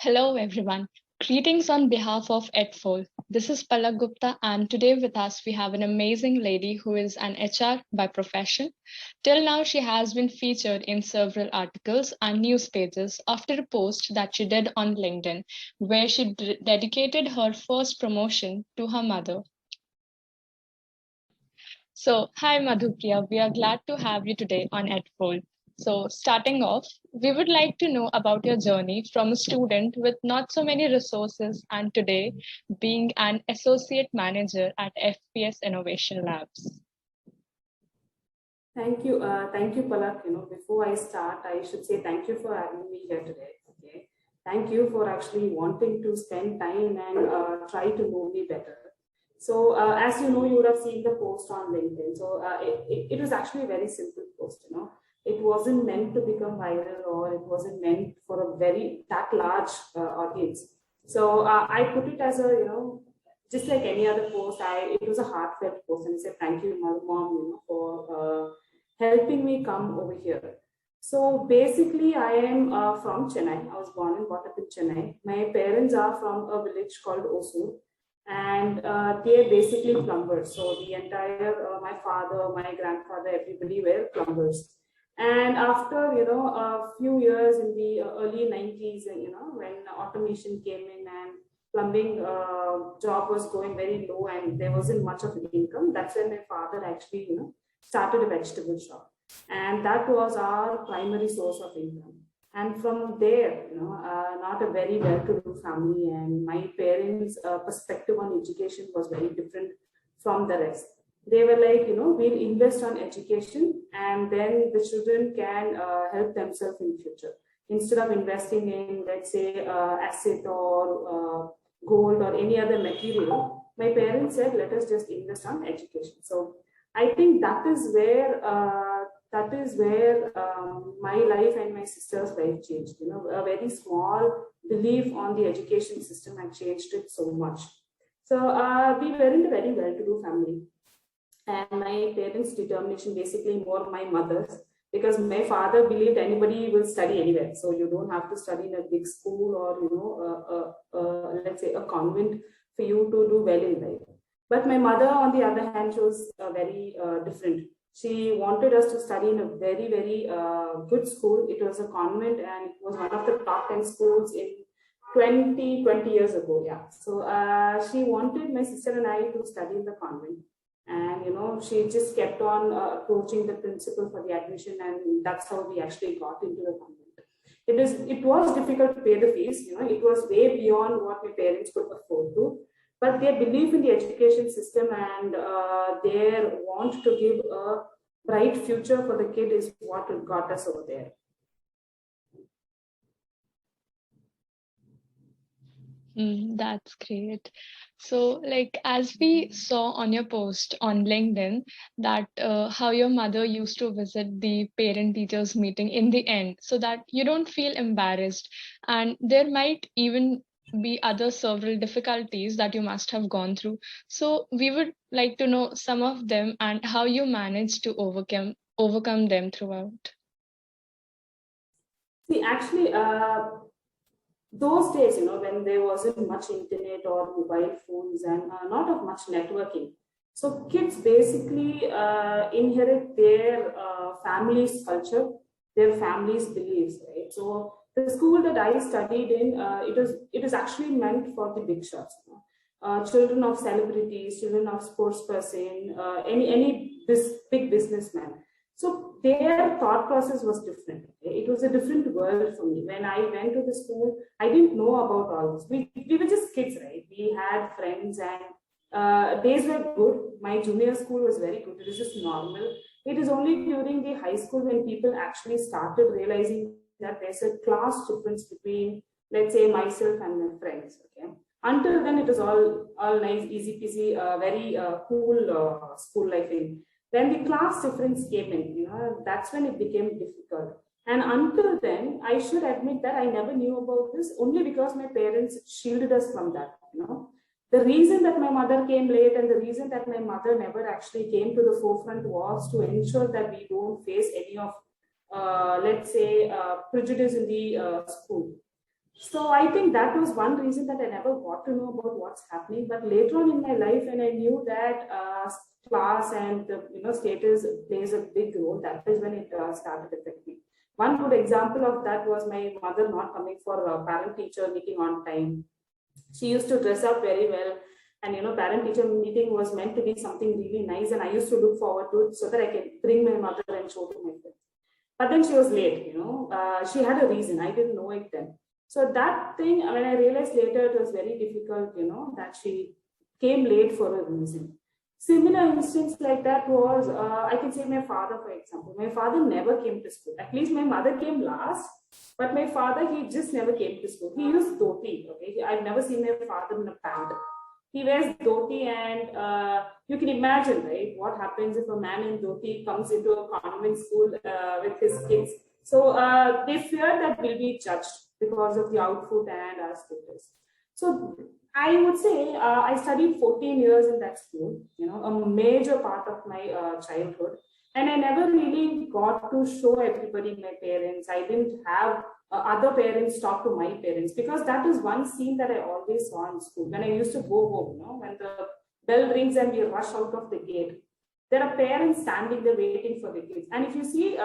Hello, everyone. Greetings on behalf of EdFol. This is Palak Gupta, and today with us we have an amazing lady who is an HR by profession. Till now, she has been featured in several articles and news pages after a post that she did on LinkedIn, where she dedicated her first promotion to her mother. So, hi Madhupriya, we are glad to have you today on EdFold. So, starting off, we would like to know about your journey from a student with not so many resources and today being an associate manager at FPS Innovation Labs. Thank you, Palak. Before I start, I should say thank you for having me here today. Okay, thank you for actually wanting to spend time and try to know me better. So, as you know, you would have seen the post on LinkedIn. So, it was actually a very simple post. It wasn't meant to become viral, or it wasn't meant for a that large audience. So, I put it as a just like any other post. It was a heartfelt post, and I said thank you, mom, for helping me come over here. So basically, I am from Chennai. I was born and brought up in Chennai. My parents are from a village called Osur, and they're basically plumbers. So the entire, my father, my grandfather, everybody were plumbers. And after a few years in the early 90s, when automation came in and plumbing job was going very low and there wasn't much of an income, that's when my father actually started a vegetable shop, and that was our primary source of income. And from there, not a very well-to-do family, and my parents' perspective on education was very different from the rest. They were like, we'll invest on education, and then the children can help themselves in future instead of investing in, let's say, asset or gold or any other material. My parents said, let us just invest on education. So I think that is where my life and my sister's life changed. A very small belief on the education system had changed it so much. So we weren't a very well-to-do family, and my parents' determination, basically more my mother's, because my father believed anybody will study anywhere, so you don't have to study in a big school or let's say a convent for you to do well in life. But my mother, on the other hand, was very different. She wanted us to study in a very, very good school. It was a convent, and it was one of the top 10 schools in 20 years ago. Yeah. So she wanted my sister and I to study in the convent. And, she just kept on approaching the principal for the admission, and that's how we actually got into the convent. It was difficult to pay the fees. It was way beyond what my parents could afford to. But their belief in the education system and their want to give a bright future for the kid is what got us over there. That's great. So, like, as we saw on your post on LinkedIn, that how your mother used to visit the parent teachers meeting in the end so that you don't feel embarrassed. And there might even be other several difficulties that you must have gone through. So, we would like to know some of them and how you managed to overcome them throughout. See, actually, those days, when there wasn't much internet or mobile phones and not of much networking, so kids basically inherit their family's culture, their family's beliefs, right? So the school that I studied in, it was actually meant for the big shots, children of celebrities, children of sports person, any this big businessman. So their thought process was different. It was a different world for me. When I went to the school, I didn't know about all this. We were just kids, right? We had friends, and days were good. My junior school was very good. It was just normal. It is only during the high school when people actually started realizing that there's a class difference between, let's say, myself and my friends. Okay. Until then, it was all nice, easy peasy, very cool school life. When the class difference came in, that's when it became difficult. And until then, I should admit that I never knew about this, only because my parents shielded us from that. The reason that my mother came late and the reason that my mother never actually came to the forefront was to ensure that we don't face any of, let's say, prejudice in the school. So I think that was one reason that I never got to know about what's happening. But later on in my life, when I knew that class and the status plays a big role, that is when it started affecting. One good example of that was my mother not coming for a parent-teacher meeting on time. She used to dress up very well, and parent-teacher meeting was meant to be something really nice, and I used to look forward to it so that I can bring my mother and show to my friends. But then she was late. She had a reason. I didn't know it then. So that thing, when I realized later, it was very difficult, that she came late for a reason. Similar instance like that was, I can say my father, for example. My father never came to school. At least my mother came last, but my father, he just never came to school. He used dhoti. Okay, I've never seen my father in a pant. He wears dhoti, and you can imagine, right, what happens if a man in dhoti comes into a convent school with his kids. So they fear that we'll be judged because of the outfit and our status. So I would say I studied 14 years in that school, a major part of my childhood. And I never really got to show everybody my parents. I didn't have other parents talk to my parents, because that is one scene that I always saw in school. When I used to go home, when the bell rings and we rush out of the gate, there are parents standing there waiting for the kids. And if you see,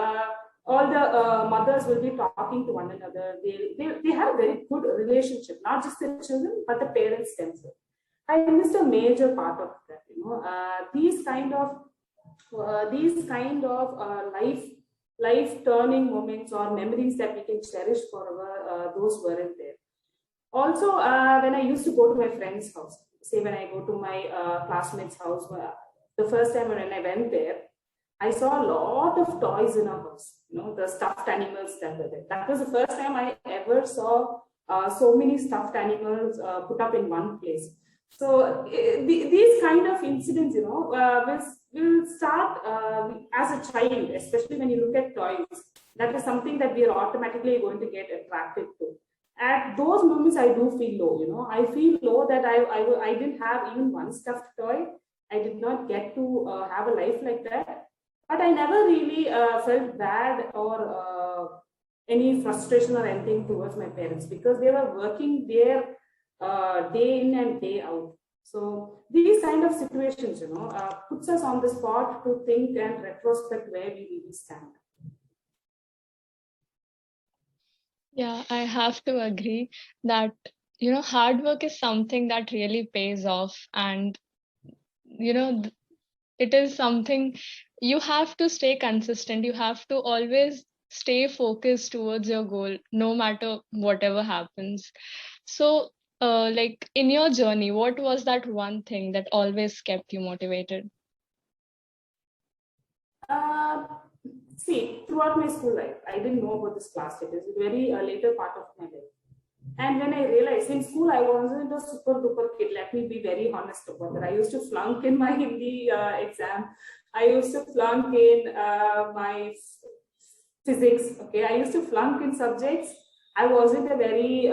all the mothers will be talking to one another. They have a very good relationship, not just the children, but the parents themselves. I missed a major part of that. These kind of life turning moments or memories that we can cherish forever, those weren't there. Also, when I used to go to my friend's house, say when I go to my classmate's house, the first time when I went there, I saw a lot of toys in our house, the stuffed animals that were there. That was the first time I ever saw so many stuffed animals put up in one place. So these kind of incidents, will start as a child, especially when you look at toys. That is something that we are automatically going to get attracted to. At those moments, I do feel low. I feel low that I didn't have even one stuffed toy. I did not get to have a life like that. But I never really felt bad or any frustration or anything towards my parents, because they were working there day in and day out. So these kind of situations, puts us on the spot to think and retrospect where we really stand. Yeah, I have to agree that, hard work is something that really pays off. And, it is something you have to stay consistent. You have to always stay focused towards your goal, no matter whatever happens. So, like in your journey, what was that one thing that always kept you motivated? Uh, See, throughout my school life, I didn't know about this class. It is a very later part of my life. And when I realized in school, I wasn't a super duper kid. Let me be very honest about that. I used to flunk in my Hindi exam. I used to flunk in my physics. Okay, I used to flunk in subjects. I wasn't a very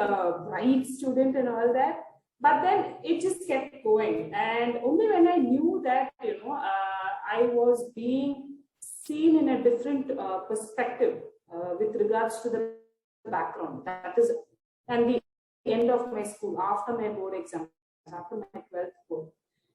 bright student and all that. But then it just kept going. And only when I knew that, I was being seen in a different perspective with regards to the background. That is, and the end of my school, after my board exams, after my 12th board.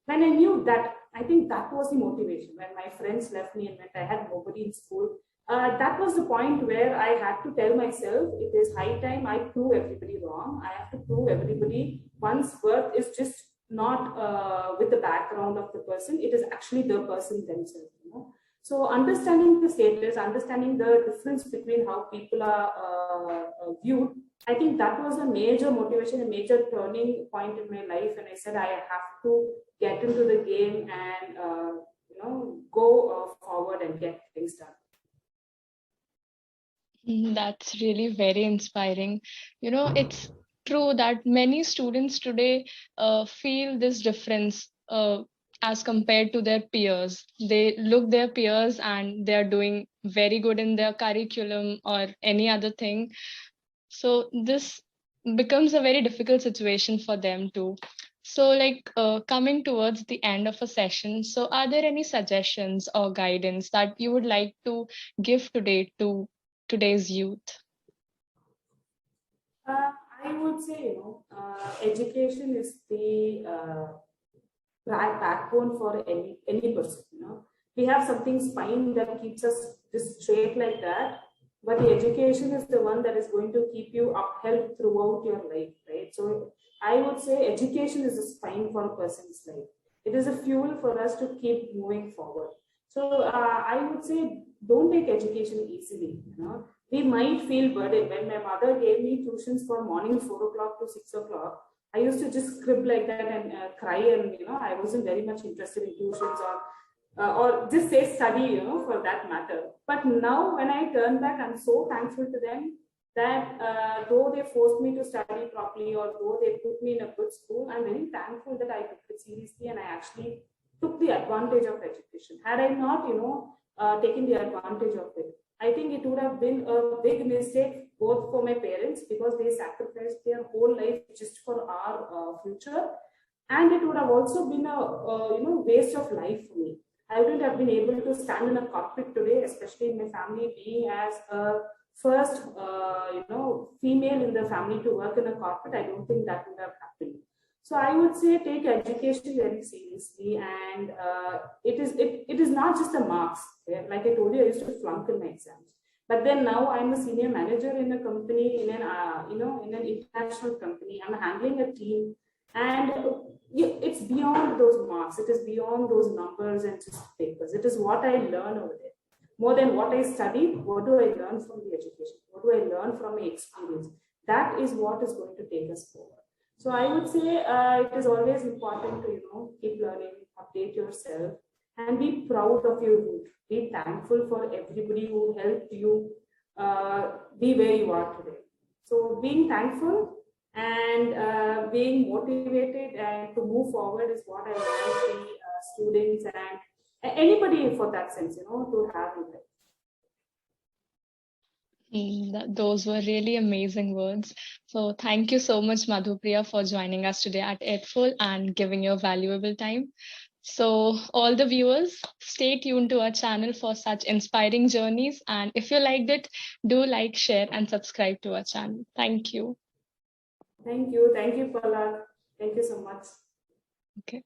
When I knew that, I think that was the motivation. When my friends left me and when I had nobody in school, that was the point where I had to tell myself, it is high time I prove everybody wrong. I have to prove everybody one's worth is just not with the background of the person, it is actually the person themselves. So understanding the status, understanding the difference between how people are viewed, I think that was a major motivation, a major turning point in my life. And I said, I have to get into the game and, go forward and get things done. That's really very inspiring. It's true that many students today feel this difference as compared to their peers. They look their peers and they're doing very good in their curriculum or any other thing. So this becomes a very difficult situation for them too. So, like coming towards the end of a session, so are there any suggestions or guidance that you would like to give today to today's youth? I would say, education is the backbone for any person. We have something spine that keeps us just straight like that, but the education is the one that is going to keep you upheld throughout your life, right? So I would say education is the spine for a person's life. It is a fuel for us to keep moving forward. So I would say don't take education easily. We might feel burdened. When my mother gave me tuitions for morning 4 o'clock to 6 o'clock, I used to just scribble like that and cry, and I wasn't very much interested in tuitions or just say study, for that matter. But now when I turn back, I'm so thankful to them that though they forced me to study properly or though they put me in a good school, I'm very thankful that I took it seriously and I actually took the advantage of education. Had I not, taken the advantage of it, I think it would have been a big mistake both for my parents because they sacrificed their whole life just for our future, and it would have also been a waste of life for me. I wouldn't have been able to stand in a cockpit today, especially in my family being as a first female in the family to work in a corporate. I don't think that would have happened. So I would say take education very seriously, and it is not just the marks. Like I told you, I used to flunk in my exams, but then now I'm a senior manager in a company in an in an international company. I'm handling a team, and it's beyond those marks. It is beyond those numbers and just papers. It is what I learn over there. More than what I studied, what do I learn from the education? What do I learn from my experience? That is what is going to take us forward. So I would say it is always important to keep learning, update yourself, and be proud of your root. Be thankful for everybody who helped you be where you are today. So being thankful and being motivated and to move forward is what I want the students and anybody for that sense, to have in life. Those were really amazing words. So thank you so much, Madhupriya, for joining us today at Edful and giving your valuable time. So all the viewers, stay tuned to our channel for such inspiring journeys. And if you liked it, do like, share, and subscribe to our channel. Thank you. Thank you. Thank you, Palak. Thank you so much. Okay.